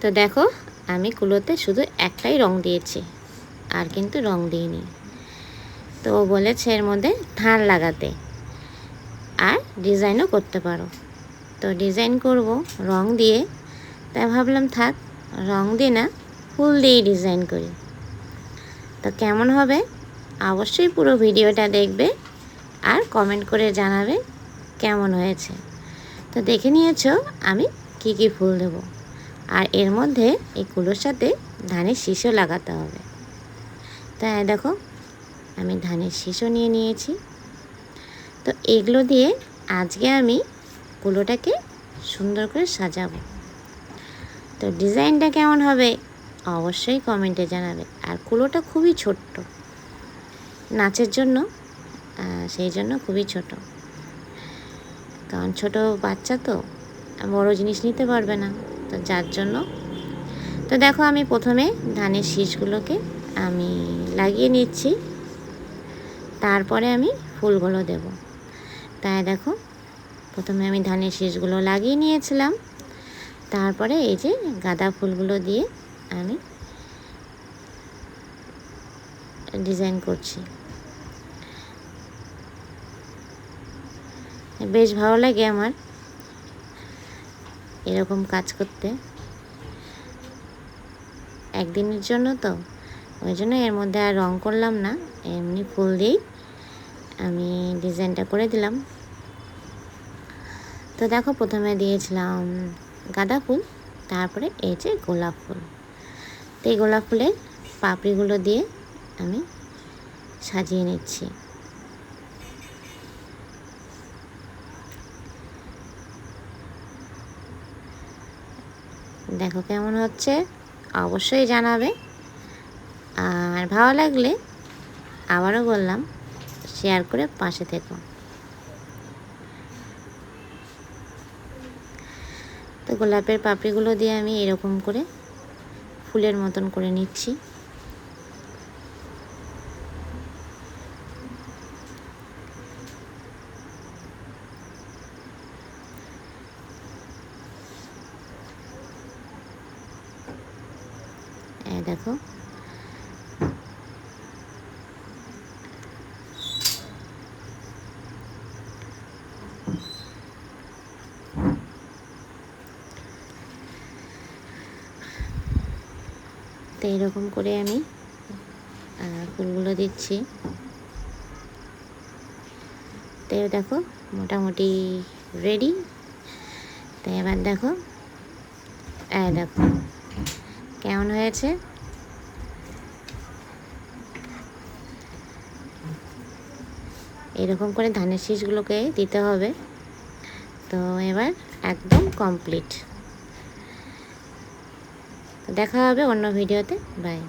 তো দেখো আমি কুলোতে শুধু একটাই রং দিয়েছি, আর কিন্তু রং দিইনি। তো ও বলেছে এর মধ্যে ধান লাগাতে, আর ডিজাইনও করতে পারো। তো ডিজাইন করব রং দিয়ে, তাই ভাবলাম থাক রং দিয়ে না, ফুল দিয়েই ডিজাইন করি। তো কেমন হবে অবশ্যই পুরো ভিডিওটা দেখবে আর কমেন্ট করে জানাবে কেমন হয়েছে। তো দেখে নিয়েছো আমি কি কি ফুল দেব, আর এর মধ্যে এই কুলোর সাথে ধানের শীষও লাগাতে হবে। তাই দেখো আমি ধানের শীষও নিয়ে নিয়েছি। তো এগুলো দিয়ে আজকে আমি কুলোটাকে সুন্দর করে সাজাবো। তো ডিজাইনটা কেমন হবে অবশ্যই কমেন্টে জানাবে। আর কুলোটা খুবই ছোট্ট, নাচের জন্য, সেই জন্য খুবই ছোট, কারণ ছোট বাচ্চা তো বড় জিনিস নিতে পারবে না, তো যার জন্য। তো দেখো আমি প্রথমে ধানের শীষগুলোকে আমি লাগিয়ে নিচ্ছি, তারপরে আমি ফুলগুলো দেব। তাই দেখো প্রথমে আমি ধানের শীষগুলো লাগিয়ে নিয়েছিলাম, তারপরে এই যে গাঁদা ফুলগুলো দিয়ে আমি ডিজাইন করছি। বেশ ভালো লাগে আমার এরকম কাজ করতে, একদিনের জন্য তো, ওই জন্য এর মধ্যে আর রং করলাম না, এমনি ফুল দিয়েই আমি ডিজাইনটা করে দিলাম। তো দেখো প্রথমে দিয়েছিলাম গাঁদা ফুল, তারপরে এই যে গোলাপ ফুল। তো এই গোলাপ ফুলের পাপড়িগুলো দিয়ে আমি সাজিয়ে নিচ্ছি। দেখো কেমন হচ্ছে অবশ্যই জানাবে, আর ভালো লাগলে আবারও বললাম শেয়ার করে পাশে থেকো। তো গোলাপের পাপড়িগুলো দিয়ে আমি এরকম করে ফুলের মতন করে নিচ্ছি। দেখো তো এরকম করে আমি ফুলগুলো দিচ্ছি। তো দেখো মোটামুটি রেডি। তো এবার দেখো দেখো কেমন হয়েছে। এরকম করে ধানের শীষগুলোকে দিতে হবে। তো এবার একদম কমপ্লিট। দেখা হবে অন্য ভিডিওতে। বাই।